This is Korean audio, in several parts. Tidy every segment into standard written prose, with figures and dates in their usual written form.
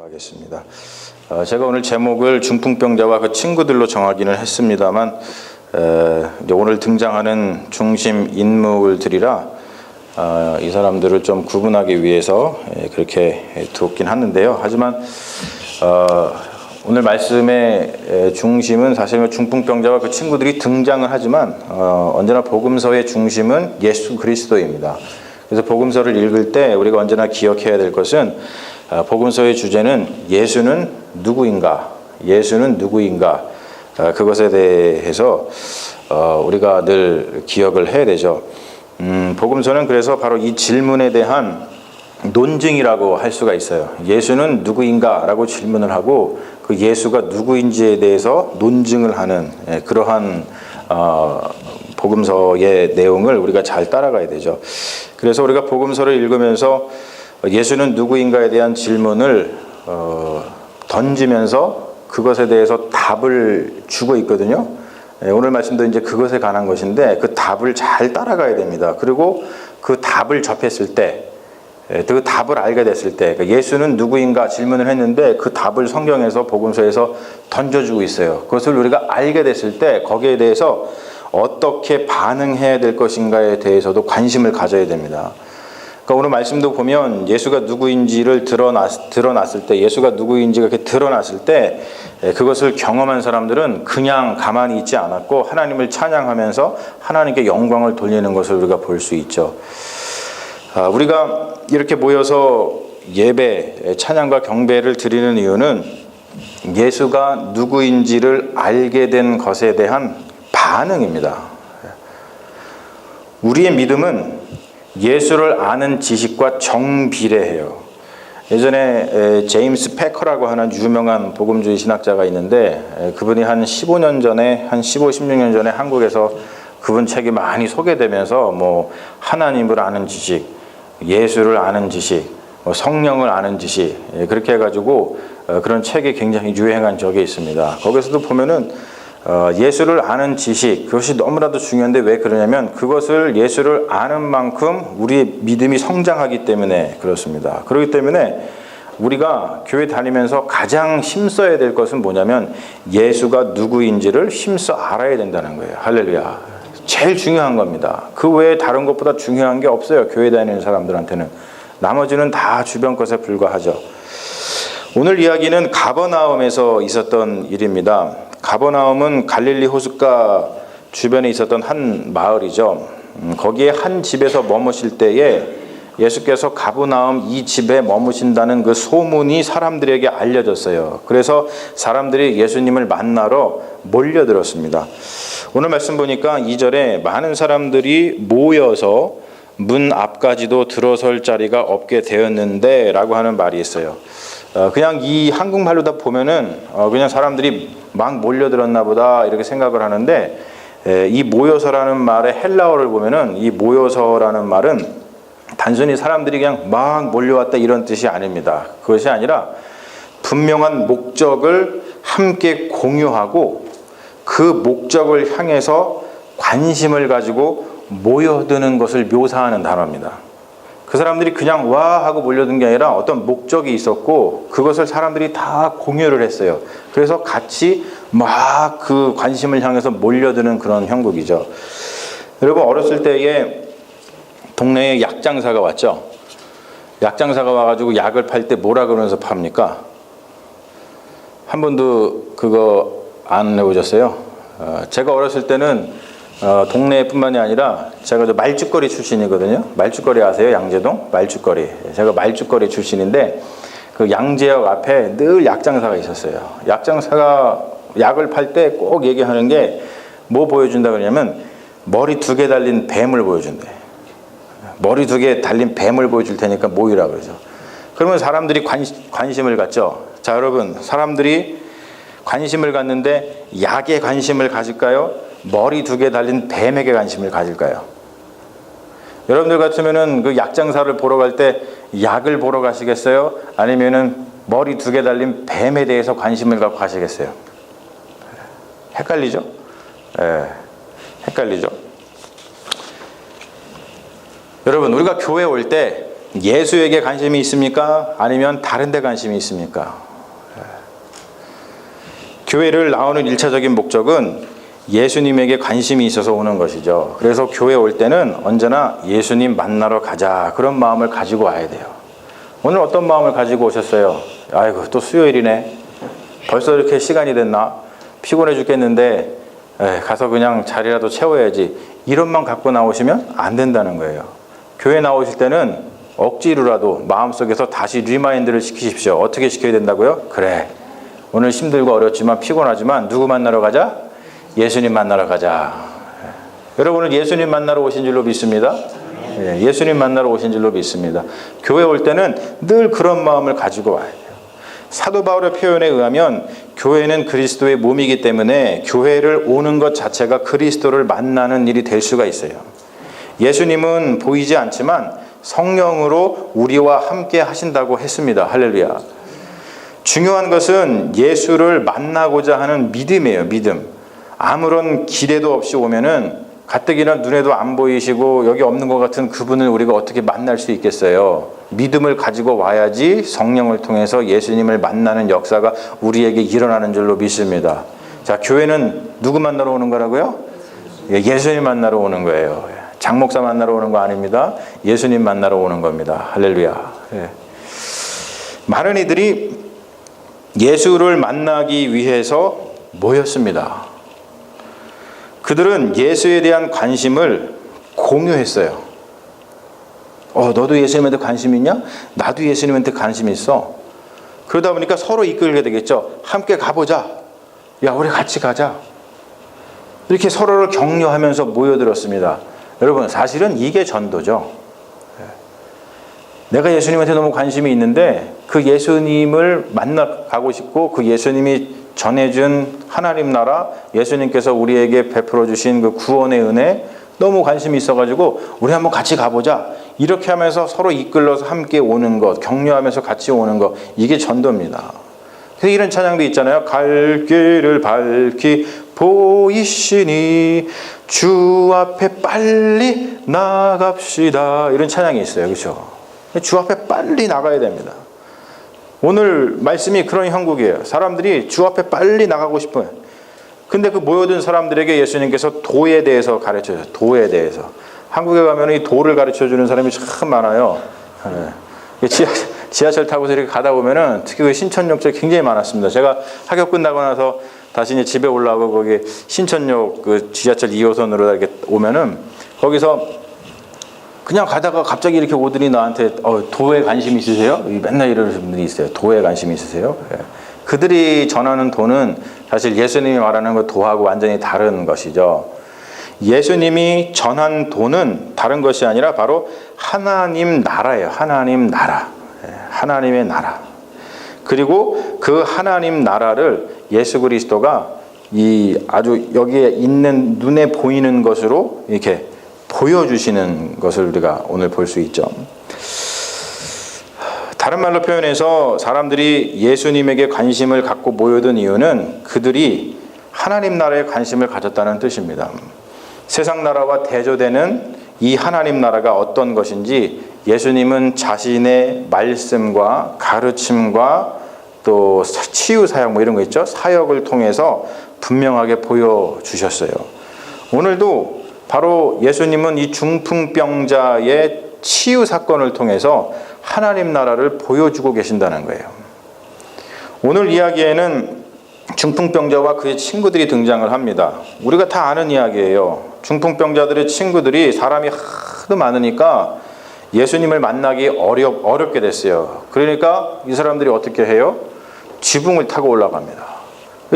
하겠습니다. 제가 오늘 제목을 중풍병자와 그 친구들로 정하기는 했습니다만 이제 오늘 등장하는 중심 인물들이라 이 사람들을 좀 구분하기 위해서 그렇게 두었긴 하는데요. 하지만 오늘 말씀의 중심은 사실 중풍병자와 그 친구들이 등장을 하지만 언제나 복음서의 중심은 예수 그리스도입니다. 그래서 복음서를 읽을 때 우리가 언제나 기억해야 될 것은 복음서의 주제는 예수는 누구인가? 예수는 누구인가? 그것에 대해서 우리가 늘 기억을 해야 되죠. 복음서는 그래서 바로 이 질문에 대한 논증이라고 할 수가 있어요. 예수는 누구인가? 라고 질문을 하고 그 예수가 누구인지에 대해서 논증을 하는 그러한 복음서의 내용을 우리가 잘 따라가야 되죠. 그래서 우리가 복음서를 읽으면서 예수는 누구인가에 대한 질문을 던지면서 그것에 대해서 답을 주고 있거든요. 오늘 말씀도 이제 그것에 관한 것인데 그 답을 잘 따라가야 됩니다. 그리고 그 답을 접했을 때, 그 답을 알게 됐을 때, 예수는 누구인가 질문을 했는데 그 답을 성경에서 복음서에서 던져주고 있어요. 그것을 우리가 알게 됐을 때 거기에 대해서 어떻게 반응해야 될 것인가에 대해서도 관심을 가져야 됩니다. 그러니까 오늘 말씀도 보면 예수가 누구인지를 드러났을 때, 예수가 누구인지가 이렇게 드러났을 때 그것을 경험한 사람들은 그냥 가만히 있지 않았고 하나님을 찬양하면서 하나님께 영광을 돌리는 것을 우리가 볼 수 있죠. 우리가 이렇게 모여서 예배, 찬양과 경배를 드리는 이유는 예수가 누구인지를 알게 된 것에 대한 반응입니다. 우리의 믿음은 예수를 아는 지식과 정비례해요. 예전에 제임스 패커라고 하는 유명한 복음주의 신학자가 있는데 그분이 한 15년 전에, 한 15, 16년 전에 한국에서 그분 책이 많이 소개되면서 뭐 하나님을 아는 지식, 예수를 아는 지식, 성령을 아는 지식, 그렇게 해가지고 그런 책이 굉장히 유행한 적이 있습니다. 거기서도 보면은 예수를 아는 지식, 그것이 너무나도 중요한데 왜 그러냐면 그것을 예수를 아는 만큼 우리의 믿음이 성장하기 때문에 그렇습니다. 그렇기 때문에 우리가 교회 다니면서 가장 힘써야 될 것은 뭐냐면 예수가 누구인지를 힘써 알아야 된다는 거예요. 할렐루야. 제일 중요한 겁니다. 그 외에 다른 것보다 중요한 게 없어요. 교회 다니는 사람들한테는. 나머지는 다 주변 것에 불과하죠. 오늘 이야기는 가버나움에서 있었던 일입니다. 가버나움은 갈릴리 호숫가 주변에 있었던 한 마을이죠. 거기에 한 집에서 머무실 때에 예수께서 가버나움 이 집에 머무신다는 그 소문이 사람들에게 알려졌어요. 그래서 사람들이 예수님을 만나러 몰려들었습니다. 오늘 말씀 보니까 2절에 많은 사람들이 모여서 문 앞까지도 들어설 자리가 없게 되었는데 라고 하는 말이 있어요. 그냥 이 한국말로 다 보면은 그냥 사람들이 막 몰려들었나 보다 이렇게 생각을 하는데 이 모여서라는 말의 헬라어를 보면은 이 모여서라는 말은 단순히 사람들이 그냥 막 몰려왔다 이런 뜻이 아닙니다. 그것이 아니라 분명한 목적을 함께 공유하고 그 목적을 향해서 관심을 가지고 모여드는 것을 묘사하는 단어입니다. 그 사람들이 그냥 와 하고 몰려든 게 아니라 어떤 목적이 있었고 그것을 사람들이 다 공유를 했어요. 그래서 같이 막 그 관심을 향해서 몰려드는 그런 형국이죠. 여러분 어렸을 때에 동네에 약장사가 왔죠. 약장사가 와가지고 약을 팔 때 뭐라 그러면서 팝니까? 한 번도 그거 안 해보셨어요? 제가 어렸을 때는 동네뿐만이 아니라 제가 저 말죽거리 출신이거든요. 말죽거리 아세요? 양재동? 말죽거리. 제가 말죽거리 출신인데 그 양재역 앞에 늘 약장사가 있었어요. 약장사가 약을 팔 때 꼭 얘기하는 게 뭐 보여준다 그러냐면 머리 2개 달린 뱀을 보여준대. 머리 2개 달린 뱀을 보여줄 테니까 모이라 그러죠. 그러면 사람들이 관심을 갖죠. 자, 여러분, 사람들이 관심을 갖는데 약에 관심을 가질까요? 머리 2개 달린 뱀에게 관심을 가질까요? 여러분들 같으면은 그 약장사를 보러 갈 때 약을 보러 가시겠어요? 아니면은 머리 2개 달린 뱀에 대해서 관심을 갖고 가시겠어요? 헷갈리죠? 헷갈리죠? 여러분, 우리가 교회 올 때 예수에게 관심이 있습니까? 아니면 다른 데 관심이 있습니까? 교회를 나오는 1차적인 목적은 예수님에게 관심이 있어서 오는 것이죠. 그래서 교회 올 때는 언제나 예수님 만나러 가자, 그런 마음을 가지고 와야 돼요. 오늘 어떤 마음을 가지고 오셨어요? 아이고, 또 수요일이네. 벌써 이렇게 시간이 됐나? 피곤해 죽겠는데 가서 그냥 자리라도 채워야지. 이런 마음 갖고 나오시면 안 된다는 거예요. 교회 나오실 때는 억지로라도 마음속에서 다시 리마인드를 시키십시오. 어떻게 시켜야 된다고요? 그래, 오늘 힘들고 어렵지만 피곤하지만 누구 만나러 가자? 예수님 만나러 가자. 여러분은 예수님 만나러 오신 줄로 믿습니다. 예수님 만나러 오신 줄로 믿습니다. 교회 올 때는 늘 그런 마음을 가지고 와야 돼요. 사도 바울의 표현에 의하면 교회는 그리스도의 몸이기 때문에 교회를 오는 것 자체가 그리스도를 만나는 일이 될 수가 있어요. 예수님은 보이지 않지만 성령으로 우리와 함께 하신다고 했습니다. 할렐루야. 중요한 것은 예수를 만나고자 하는 믿음이에요. 믿음. 아무런 기대도 없이 오면은 가뜩이나 눈에도 안 보이시고 여기 없는 것 같은 그분을 우리가 어떻게 만날 수 있겠어요? 믿음을 가지고 와야지 성령을 통해서 예수님을 만나는 역사가 우리에게 일어나는 줄로 믿습니다. 자, 교회는 누구 만나러 오는 거라고요? 예수님 만나러 오는 거예요. 장목사 만나러 오는 거 아닙니다. 예수님 만나러 오는 겁니다. 할렐루야. 많은 이들이 예수를 만나기 위해서 모였습니다. 그들은 예수에 대한 관심을 공유했어요. 너도 예수님한테 관심 있냐? 나도 예수님한테 관심 있어. 그러다 보니까 서로 이끌게 되겠죠. 함께 가보자. 야, 우리 같이 가자. 이렇게 서로를 격려하면서 모여들었습니다. 여러분, 사실은 이게 전도죠. 내가 예수님한테 너무 관심이 있는데 그 예수님을 만나가고 싶고 그 예수님이 전해준 하나님 나라, 예수님께서 우리에게 베풀어 주신 그 구원의 은혜 너무 관심이 있어가지고 우리 한번 같이 가보자. 이렇게 하면서 서로 이끌러서 함께 오는 것, 격려하면서 같이 오는 것, 이게 전도입니다. 그래서 이런 찬양도 있잖아요. 갈 길을 밝히 보이시니 주 앞에 빨리 나갑시다. 이런 찬양이 있어요. 그렇죠? 주 앞에 빨리 나가야 됩니다. 오늘 말씀이 그런 형국이에요. 사람들이 주 앞에 빨리 나가고 싶어요. 근데 그 모여든 사람들에게 예수님께서 도에 대해서 가르쳐줘요. 도에 대해서. 한국에 가면 이 도를 가르쳐주는 사람이 참 많아요. 지하철 타고서 이렇게 가다 보면은 특히 그 신천역에 굉장히 많았습니다. 제가 학교 끝나고 나서 다시 이제 집에 올라오고 거기 신천역 그 지하철 2호선으로 이렇게 오면은 거기서 그냥 가다가 갑자기 이렇게 오더니 나한테 도에 관심 있으세요? 맨날 이러는 분들이 있어요. 도에 관심 있으세요? 그들이 전하는 도는 사실 예수님이 말하는 그 도하고 완전히 다른 것이죠. 예수님이 전한 도는 다른 것이 아니라 바로 하나님 나라예요. 하나님 나라. 하나님의 나라. 그리고 그 하나님 나라를 예수 그리스도가 이 아주 여기에 있는 눈에 보이는 것으로 이렇게 보여주시는 것을 우리가 오늘 볼 수 있죠. 다른 말로 표현해서 사람들이 예수님에게 관심을 갖고 모여든 이유는 그들이 하나님 나라에 관심을 가졌다는 뜻입니다. 세상 나라와 대조되는 이 하나님 나라가 어떤 것인지 예수님은 자신의 말씀과 가르침과 또 치유 사역 이런 거 있죠. 사역을 통해서 분명하게 보여주셨어요. 오늘도 바로 예수님은 이 중풍병자의 치유 사건을 통해서 하나님 나라를 보여주고 계신다는 거예요. 오늘 이야기에는 중풍병자와 그의 친구들이 등장을 합니다. 우리가 다 아는 이야기예요. 중풍병자들의 친구들이 사람이 하도 많으니까 예수님을 만나기 어렵게 됐어요. 그러니까 이 사람들이 어떻게 해요? 지붕을 타고 올라갑니다.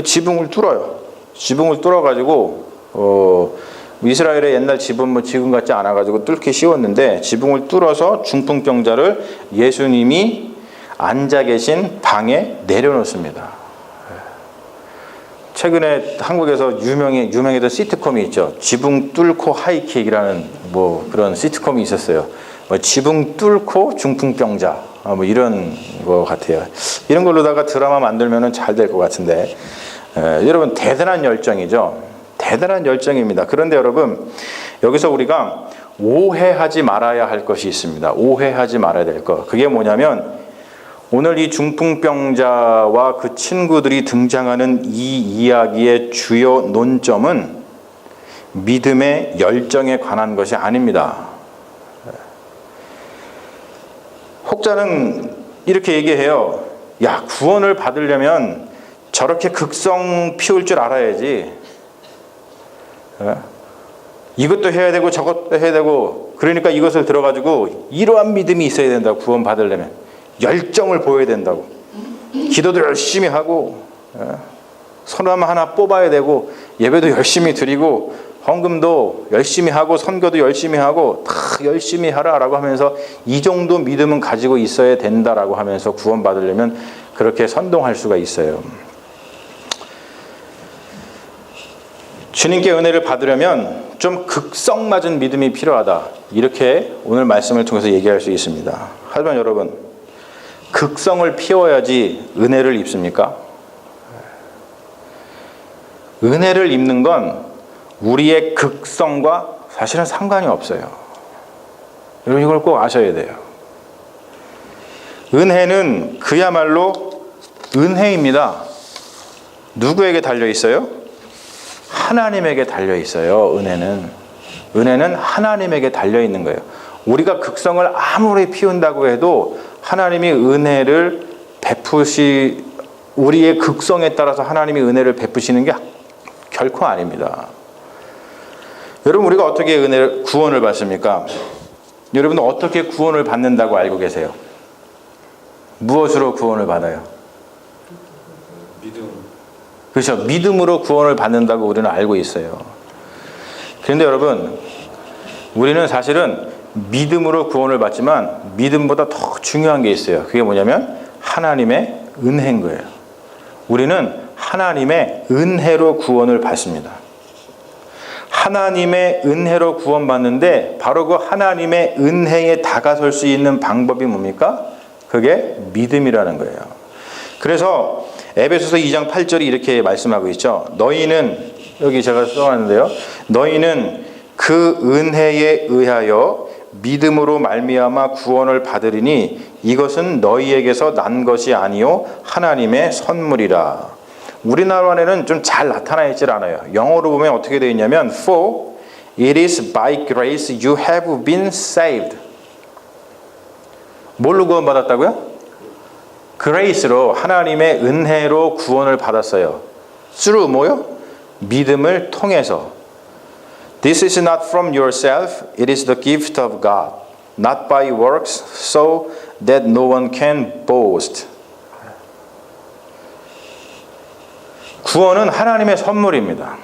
지붕을 뚫어요. 지붕을 뚫어가지고 이스라엘의 옛날 집은 지금 같지 않아가지고 뚫기 쉬웠는데 지붕을 뚫어서 중풍병자를 예수님이 앉아 계신 방에 내려놓습니다. 최근에 한국에서 유명했던 시트콤이 있죠. 지붕 뚫고 하이킥이라는 그런 시트콤이 있었어요. 지붕 뚫고 중풍병자 이런 거 같아요. 이런 걸로다가 드라마 만들면은 잘 될 것 같은데 여러분 대단한 열정이죠. 대단한 열정입니다. 그런데 여러분 여기서 우리가 오해하지 말아야 할 것이 있습니다. 오해하지 말아야 될 것. 그게 뭐냐면 오늘 이 중풍병자와 그 친구들이 등장하는 이 이야기의 주요 논점은 믿음의 열정에 관한 것이 아닙니다. 혹자는 이렇게 얘기해요. 야, 구원을 받으려면 저렇게 극성 피울 줄 알아야지. 이것도 해야 되고 저것도 해야 되고, 그러니까 이것을 들어가지고 이러한 믿음이 있어야 된다고. 구원 받으려면 열정을 보여야 된다고. 기도도 열심히 하고, 선함 하나 뽑아야 되고, 예배도 열심히 드리고, 헌금도 열심히 하고, 선교도 열심히 하고, 다 열심히 하라라고 하면서 이 정도 믿음은 가지고 있어야 된다라고 하면서 구원 받으려면 그렇게 선동할 수가 있어요. 주님께 은혜를 받으려면 좀 극성맞은 믿음이 필요하다. 이렇게 오늘 말씀을 통해서 얘기할 수 있습니다. 하지만 여러분, 극성을 피워야지 은혜를 입습니까? 은혜를 입는 건 우리의 극성과 사실은 상관이 없어요. 여러분, 이걸 꼭 아셔야 돼요. 은혜는 그야말로 은혜입니다. 누구에게 달려 있어요? 하나님에게 달려 있어요. 은혜는 하나님에게 달려 있는 거예요. 우리가 극성을 아무리 피운다고 해도 하나님이 은혜를 우리의 극성에 따라서 하나님이 은혜를 베푸시는 게 결코 아닙니다. 여러분, 우리가 어떻게 구원을 받습니까? 여러분, 어떻게 구원을 받는다고 알고 계세요? 무엇으로 구원을 받아요? 믿음. 그렇죠. 믿음으로 구원을 받는다고 우리는 알고 있어요. 그런데 여러분, 우리는 사실은 믿음으로 구원을 받지만 믿음보다 더 중요한 게 있어요. 그게 뭐냐면 하나님의 은혜인 거예요. 우리는 하나님의 은혜로 구원을 받습니다. 하나님의 은혜로 구원받는데 바로 그 하나님의 은혜에 다가설 수 있는 방법이 뭡니까? 그게 믿음이라는 거예요. 그래서 에베소서 2장 8절이 이렇게 말씀하고 있죠. 너희는, 여기 제가 써놨는데요, 너희는 그 은혜에 의하여 믿음으로 말미암아 구원을 받으리니 이것은 너희에게서 난 것이 아니요 하나님의 선물이라. 우리나라에는 좀 잘 나타나 있질 않아요. 영어로 보면 어떻게 되어 있냐면 For it is by grace you have been saved. 뭘로 구원받았다고요? 그레이스로, 하나님의 은혜로 구원을 받았어요. through 뭐요? 믿음을 통해서. This is not from yourself, it is the gift of God, not by works, so that no one can boast. 구원은 하나님의 선물입니다.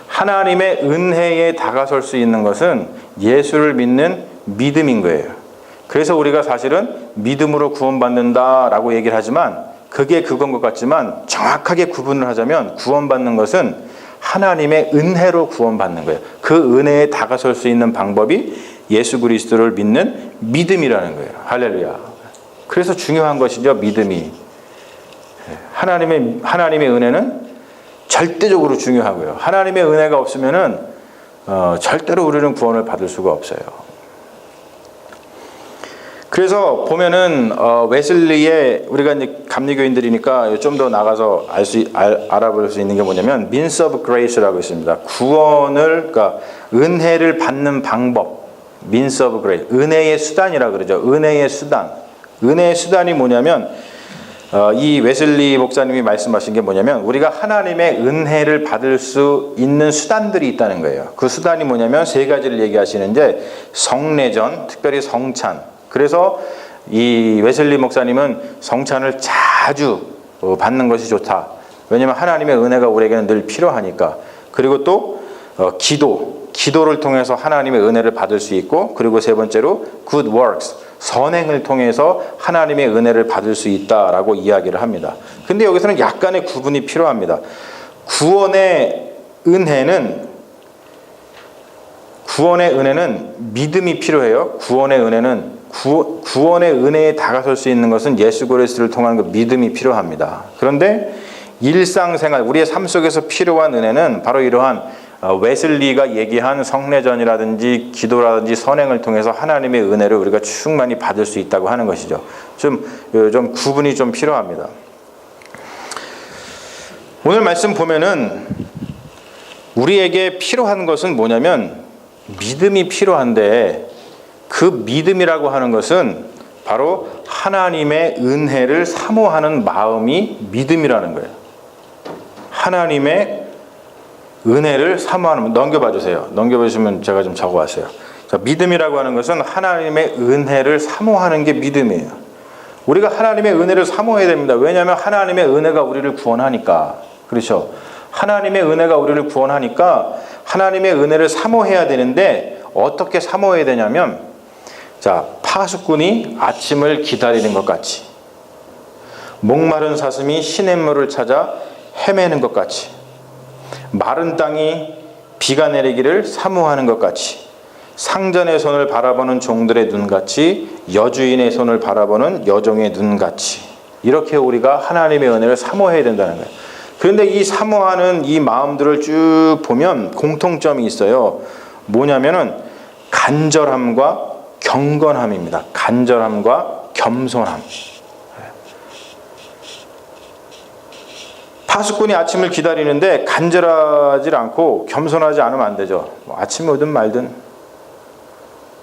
하나님의 은혜에 다가설 수 있는 것은 예수를 믿는 믿음인 거예요. 그래서 우리가 사실은 믿음으로 구원받는다라고 얘기를 하지만 그게 그건 것 같지만 정확하게 구분을 하자면 구원받는 것은 하나님의 은혜로 구원받는 거예요. 그 은혜에 다가설 수 있는 방법이 예수 그리스도를 믿는 믿음이라는 거예요. 할렐루야. 그래서 중요한 것이죠, 믿음이. 하나님의 은혜는 절대적으로 중요하고요. 하나님의 은혜가 없으면은 절대로 우리는 구원을 받을 수가 없어요. 그래서 보면은 웨슬리의, 우리가 이제 감리교인들이니까 좀 더 나가서 알아볼 수 있는 게 뭐냐면 means of grace라고 있습니다. 구원을, 그러니까 은혜를 받는 방법, means of grace, 은혜의 수단이라 그러죠. 은혜의 수단. 은혜의 수단이 뭐냐면 이 웨슬리 목사님이 말씀하신 게 뭐냐면 우리가 하나님의 은혜를 받을 수 있는 수단들이 있다는 거예요. 그 수단이 뭐냐면 세 가지를 얘기하시는데 성례전, 특별히 성찬. 그래서 이 웨슬리 목사님은 성찬을 자주 받는 것이 좋다. 왜냐하면 하나님의 은혜가 우리에게는 늘 필요하니까. 그리고 또 기도를 통해서 하나님의 은혜를 받을 수 있고, 그리고 세 번째로 good works, 선행을 통해서 하나님의 은혜를 받을 수 있다라고 이야기를 합니다. 근데 여기서는 약간의 구분이 필요합니다. 구원의 은혜는 믿음이 필요해요. 구원의 은혜에 다가설 수 있는 것은 예수 그리스도를 통한 그 믿음이 필요합니다. 그런데 일상생활, 우리의 삶 속에서 필요한 은혜는 바로 이러한 웨슬리가 얘기한 성례전이라든지 기도라든지 선행을 통해서 하나님의 은혜를 우리가 충만히 받을 수 있다고 하는 것이죠. 좀 구분이 좀 필요합니다. 오늘 말씀 보면은 우리에게 필요한 것은 뭐냐면 믿음이 필요한데, 그 믿음이라고 하는 것은 바로 하나님의 은혜를 사모하는 마음이 믿음이라는 거예요. 하나님의 은혜를 사모하는, 넘겨봐 주세요. 넘겨봐 주시면 제가 좀 적어왔어요. 자, 믿음이라고 하는 것은 하나님의 은혜를 사모하는 게 믿음이에요. 우리가 하나님의 은혜를 사모해야 됩니다. 왜냐하면 하나님의 은혜가 우리를 구원하니까. 그렇죠? 하나님의 은혜가 우리를 구원하니까 하나님의 은혜를 사모해야 되는데, 어떻게 사모해야 되냐면, 자, 파수꾼이 아침을 기다리는 것 같이, 목마른 사슴이 시냇물을 찾아 헤매는 것 같이, 마른 땅이 비가 내리기를 사모하는 것 같이, 상전의 손을 바라보는 종들의 눈같이, 여주인의 손을 바라보는 여종의 눈같이, 이렇게 우리가 하나님의 은혜를 사모해야 된다는 거예요. 그런데 이 사모하는 이 마음들을 쭉 보면 공통점이 있어요. 뭐냐면은 간절함과 경건함입니다. 간절함과 겸손함. 파수꾼이 아침을 기다리는데 간절하지 않고 겸손하지 않으면 안 되죠. 아침이 오든 말든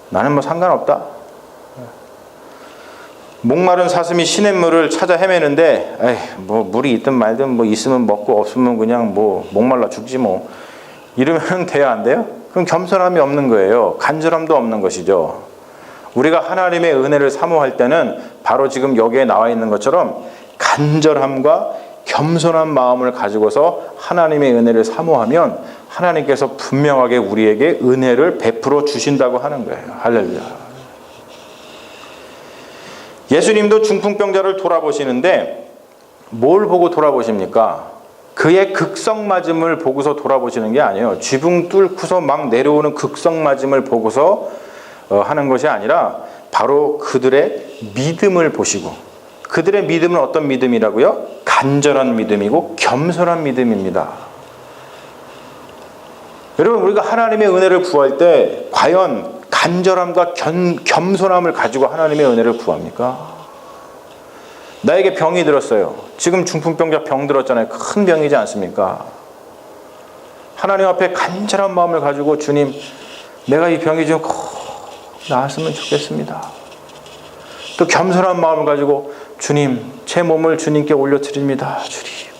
나는 뭐 상관없다. 목마른 사슴이 시냇물을 찾아 헤매는데, 에이, 뭐 물이 있든 말든 뭐 있으면 먹고 없으면 그냥 뭐 목말라 죽지 뭐, 이러면 돼야 안 돼요? 그럼 겸손함이 없는 거예요. 간절함도 없는 것이죠. 우리가 하나님의 은혜를 사모할 때는 바로 지금 여기에 나와 있는 것처럼 간절함과 겸손한 마음을 가지고서 하나님의 은혜를 사모하면 하나님께서 분명하게 우리에게 은혜를 베풀어 주신다고 하는 거예요. 할렐루야. 예수님도 중풍병자를 돌아보시는데 뭘 보고 돌아보십니까? 그의 극성맞음을 보고서 돌아보시는 게 아니에요. 지붕 뚫고서 막 내려오는 극성맞음을 보고서 하는 것이 아니라 바로 그들의 믿음을 보시고, 그들의 믿음은 어떤 믿음이라고요? 간절한 믿음이고 겸손한 믿음입니다. 여러분, 우리가 하나님의 은혜를 구할 때 과연 간절함과 겸손함을 가지고 하나님의 은혜를 구합니까? 나에게 병이 들었어요. 지금 중풍병자 병 들었잖아요. 큰 병이지 않습니까? 하나님 앞에 간절한 마음을 가지고, 주님, 내가 이 병이 좀 나았으면 좋겠습니다. 또 겸손한 마음을 가지고, 주님, 제 몸을 주님께 올려드립니다. 주님,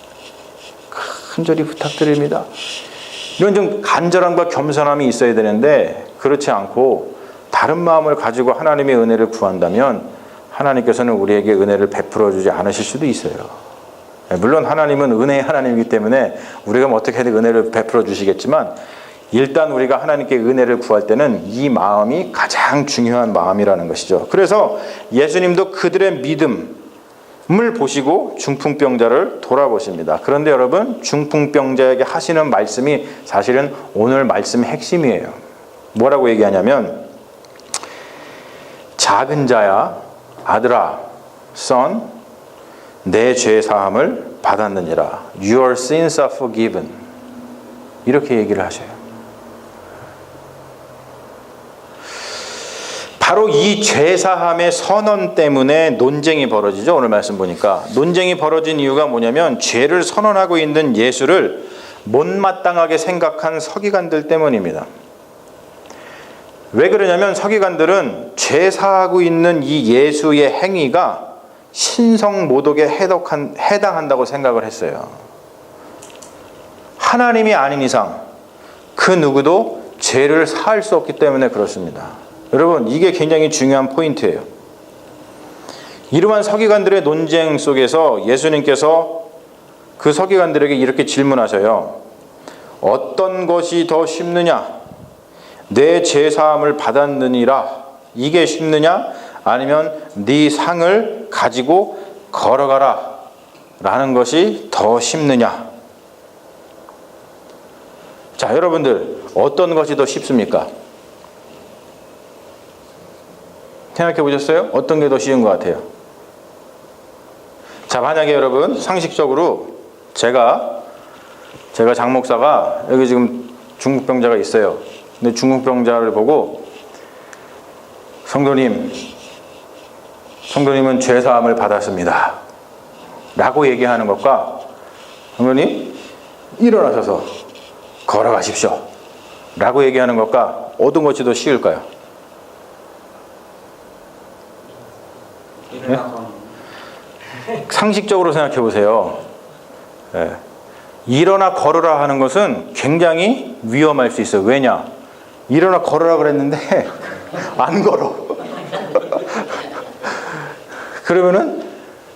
간절히 부탁드립니다. 이런 좀 간절함과 겸손함이 있어야 되는데, 그렇지 않고 다른 마음을 가지고 하나님의 은혜를 구한다면 하나님께서는 우리에게 은혜를 베풀어 주지 않으실 수도 있어요. 물론 하나님은 은혜의 하나님이기 때문에 우리가 뭐 어떻게든 은혜를 베풀어 주시겠지만, 일단 우리가 하나님께 은혜를 구할 때는 이 마음이 가장 중요한 마음이라는 것이죠. 그래서 예수님도 그들의 믿음을 보시고 중풍병자를 돌아보십니다. 그런데 여러분, 중풍병자에게 하시는 말씀이 사실은 오늘 말씀의 핵심이에요. 뭐라고 얘기하냐면, 작은 자야, 아들아, son, 내 죄 사함을 받았느니라. Your sins are forgiven. 이렇게 얘기를 하셔요. 바로 이 죄사함의 선언 때문에 논쟁이 벌어지죠. 오늘 말씀 보니까 논쟁이 벌어진 이유가 뭐냐면, 죄를 선언하고 있는 예수를 못마땅하게 생각한 서기관들 때문입니다. 왜 그러냐면, 서기관들은 죄사하고 있는 이 예수의 행위가 신성 모독에 해당한다고 생각을 했어요. 하나님이 아닌 이상 그 누구도 죄를 사할 수 없기 때문에 그렇습니다. 여러분, 이게 굉장히 중요한 포인트예요. 이러한 서기관들의 논쟁 속에서 예수님께서 그 서기관들에게 이렇게 질문하셔요. 어떤 것이 더 쉽느냐? 내 죄사함을 받았느니라, 이게 쉽느냐? 아니면 네 상을 가지고 걸어가라 라는 것이 더 쉽느냐? 자, 여러분들, 어떤 것이 더 쉽습니까? 생각해 보셨어요? 어떤 게 더 쉬운 것 같아요? 자, 만약에 여러분, 상식적으로 제가 장 목사가 여기 지금 중풍병자가 있어요. 근데 중풍병자를 보고 성도님은 죄사함을 받았습니다 라고 얘기하는 것과 성도님 일어나셔서 걸어가십시오 라고 얘기하는 것과 어떤 것이 더 쉬울까요? 네? 상식적으로 생각해 보세요. 네. 일어나 걸으라 하는 것은 굉장히 위험할 수 있어요. 왜냐? 일어나 걸으라 그랬는데 안 걸어. 그러면은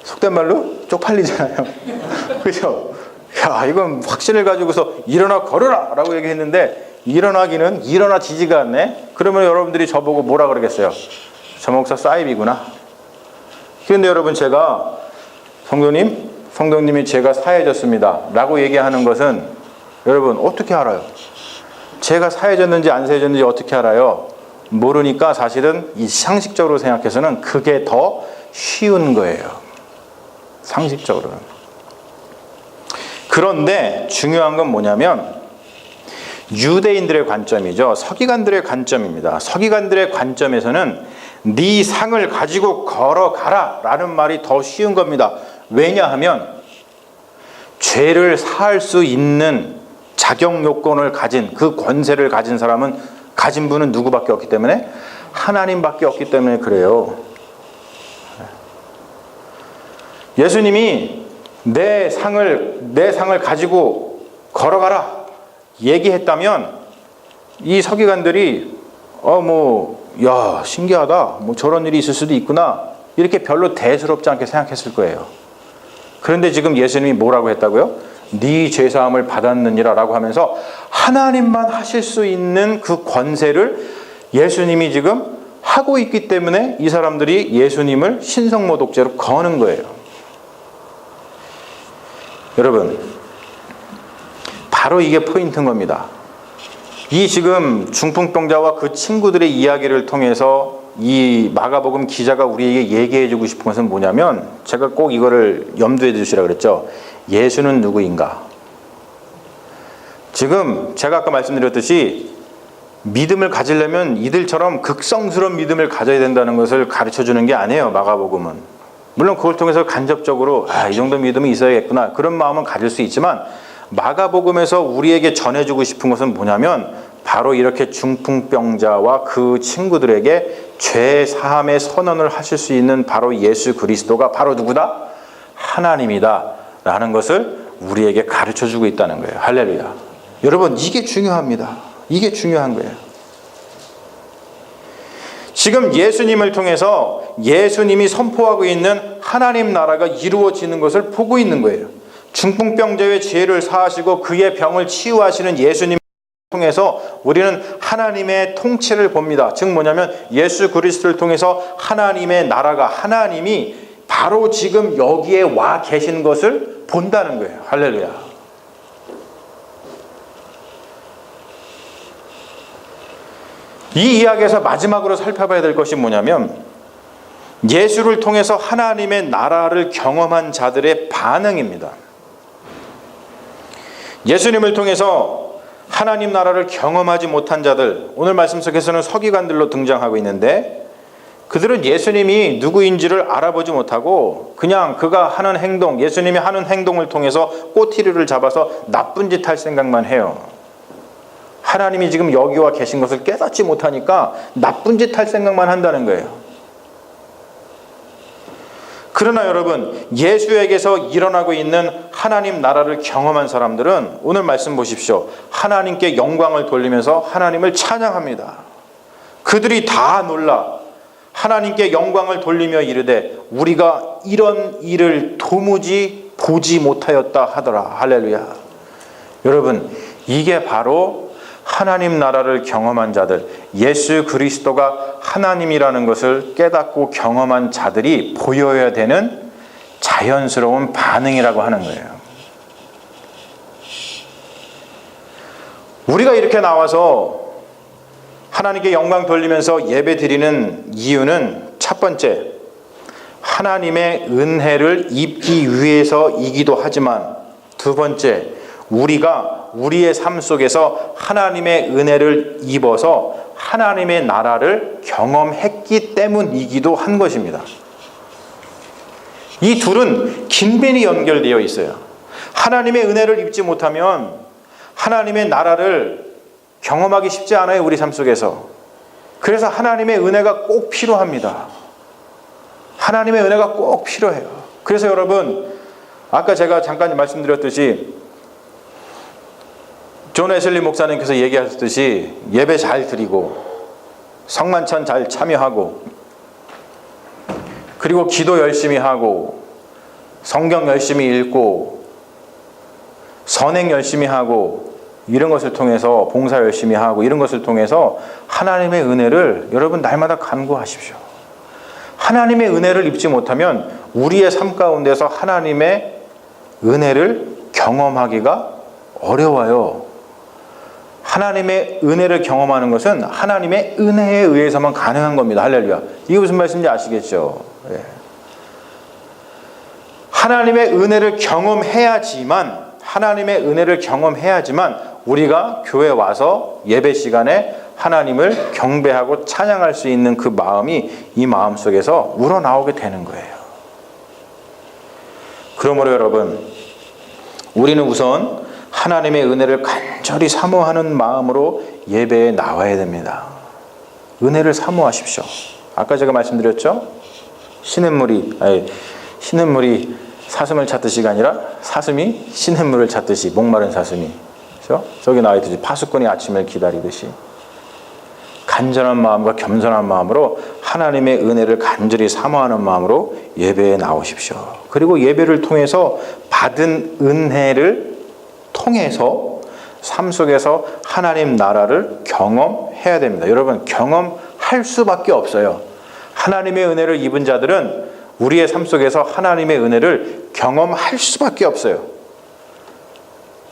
속된 말로 쪽팔리잖아요. 그렇죠? 야, 이건 확신을 가지고서 일어나 걸으라 라고 얘기했는데 일어나기는 일어나지지가 않네. 그러면 여러분들이 저보고 뭐라 그러겠어요? 저 목사 사이비구나. 그런데 여러분, 제가 성도님이 제가 사해졌습니다 라고 얘기하는 것은 여러분 어떻게 알아요? 제가 사해졌는지 안 사해졌는지 어떻게 알아요? 모르니까 사실은 이 상식적으로 생각해서는 그게 더 쉬운 거예요. 상식적으로는. 그런데 중요한 건 뭐냐면 유대인들의 관점이죠. 서기관들의 관점입니다. 서기관들의 관점에서는 네 상을 가지고 걸어가라 라는 말이 더 쉬운 겁니다. 왜냐하면 죄를 사할 수 있는 자격 요건을 가진, 그 권세를 가진 분은 누구밖에 없기 때문에 하나님밖에 없기 때문에 그래요. 예수님이 내 상을 가지고 걸어가라 얘기했다면 이 서기관들이 야, 신기하다, 저런 일이 있을 수도 있구나, 이렇게 별로 대수롭지 않게 생각했을 거예요. 그런데 지금 예수님이 뭐라고 했다고요? 네 죄사함을 받았느니라 라고 하면서 하나님만 하실 수 있는 그 권세를 예수님이 지금 하고 있기 때문에 이 사람들이 예수님을 신성모독죄로 거는 거예요. 여러분, 바로 이게 포인트인 겁니다. 이 지금 중풍병자와 그 친구들의 이야기를 통해서 이 마가복음 기자가 우리에게 얘기해 주고 싶은 것은 뭐냐면, 제가 꼭 이거를 염두에 두시라 그랬죠. 예수는 누구인가? 지금 제가 아까 말씀드렸듯이 믿음을 가지려면 이들처럼 극성스러운 믿음을 가져야 된다는 것을 가르쳐 주는 게 아니에요, 마가복음은. 물론 그걸 통해서 간접적으로 이 정도 믿음이 있어야겠구나, 그런 마음은 가질 수 있지만, 마가복음에서 우리에게 전해주고 싶은 것은 뭐냐면 바로 이렇게 중풍병자와 그 친구들에게 죄 사함의 선언을 하실 수 있는 바로 예수 그리스도가 바로 누구다? 하나님이다 라는 것을 우리에게 가르쳐주고 있다는 거예요. 할렐루야. 여러분, 이게 중요합니다. 이게 중요한 거예요. 지금 예수님을 통해서 예수님이 선포하고 있는 하나님 나라가 이루어지는 것을 보고 있는 거예요. 중풍병자의 죄를 사하시고 그의 병을 치유하시는 예수님을 통해서 우리는 하나님의 통치를 봅니다. 즉 뭐냐면 예수 그리스도를 통해서 하나님의 나라가, 하나님이 바로 지금 여기에 와 계신 것을 본다는 거예요. 할렐루야. 이 이야기에서 마지막으로 살펴봐야 될 것이 뭐냐면, 예수를 통해서 하나님의 나라를 경험한 자들의 반응입니다. 예수님을 통해서 하나님 나라를 경험하지 못한 자들, 오늘 말씀 속에서는 서기관들로 등장하고 있는데, 그들은 예수님이 누구인지를 알아보지 못하고 그냥 그가 하는 행동, 예수님이 하는 행동을 통해서 꼬투리를 잡아서 나쁜 짓 할 생각만 해요. 하나님이 지금 여기 와 계신 것을 깨닫지 못하니까 나쁜 짓 할 생각만 한다는 거예요. 그러나 여러분, 예수에게서 일어나고 있는 하나님 나라를 경험한 사람들은 오늘 말씀 보십시오. 하나님께 영광을 돌리면서 하나님을 찬양합니다. 그들이 다 놀라 하나님께 영광을 돌리며 이르되 우리가 이런 일을 도무지 보지 못하였다 하더라. 할렐루야. 여러분, 이게 바로 하나님 나라를 경험한 자들, 예수 그리스도가 하나님이라는 것을 깨닫고 경험한 자들이 보여야 되는 자연스러운 반응이라고 하는 거예요. 우리가 이렇게 나와서 하나님께 영광 돌리면서 예배 드리는 이유는 첫 번째, 하나님의 은혜를 입기 위해서이기도 하지만 두 번째, 우리가 우리의 삶 속에서 하나님의 은혜를 입어서 하나님의 나라를 경험했기 때문이기도 한 것입니다. 이 둘은 긴밀히 연결되어 있어요. 하나님의 은혜를 입지 못하면 하나님의 나라를 경험하기 쉽지 않아요, 우리 삶 속에서. 그래서 하나님의 은혜가 꼭 필요합니다. 하나님의 은혜가 꼭 필요해요. 그래서 여러분, 아까 제가 잠깐 말씀드렸듯이 존 웨슬리 목사님께서 얘기하셨듯이 예배 잘 드리고 성만찬 잘 참여하고 그리고 기도 열심히 하고 성경 열심히 읽고 선행 열심히 하고 이런 것을 통해서 봉사 열심히 하고 이런 것을 통해서 하나님의 은혜를 여러분 날마다 간구하십시오. 하나님의 은혜를 입지 못하면 우리의 삶 가운데서 하나님의 은혜를 경험하기가 어려워요. 하나님의 은혜를 경험하는 것은 하나님의 은혜에 의해서만 가능한 겁니다. 할렐루야. 이게 무슨 말씀인지 아시겠죠? 예. 하나님의 은혜를 경험해야지만 우리가 교회 와서 예배 시간에 하나님을 경배하고 찬양할 수 있는 그 마음이 이 마음 속에서 우러나오게 되는 거예요. 그러므로 여러분, 우리는 우선 하나님의 은혜를 간절히 사모하는 마음으로 예배에 나와야 됩니다. 은혜를 사모하십시오. 아까 제가 말씀드렸죠? 시냇물이 사슴을 찾듯이가 아니라 사슴이 시냇물을 찾듯이, 목마른 사슴이, 그렇죠? 저기 나와 있듯이 파수꾼이 아침을 기다리듯이 간절한 마음과 겸손한 마음으로 하나님의 은혜를 간절히 사모하는 마음으로 예배에 나오십시오. 그리고 예배를 통해서 받은 은혜를 통해서 삶 속에서 하나님 나라를 경험해야 됩니다. 여러분, 경험할 수밖에 없어요. 하나님의 은혜를 입은 자들은 우리의 삶 속에서 하나님의 은혜를 경험할 수밖에 없어요.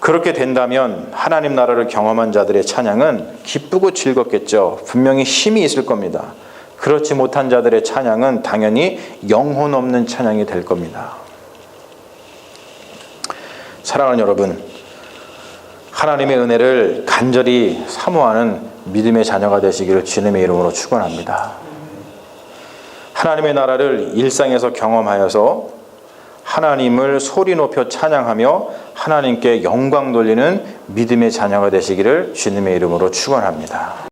그렇게 된다면 하나님 나라를 경험한 자들의 찬양은 기쁘고 즐겁겠죠. 분명히 힘이 있을 겁니다. 그렇지 못한 자들의 찬양은 당연히 영혼 없는 찬양이 될 겁니다. 사랑하는 여러분, 하나님의 은혜를 간절히 사모하는 믿음의 자녀가 되시기를 주님의 이름으로 축원합니다. 하나님의 나라를 일상에서 경험하여서 하나님을 소리 높여 찬양하며 하나님께 영광 돌리는 믿음의 자녀가 되시기를 주님의 이름으로 축원합니다.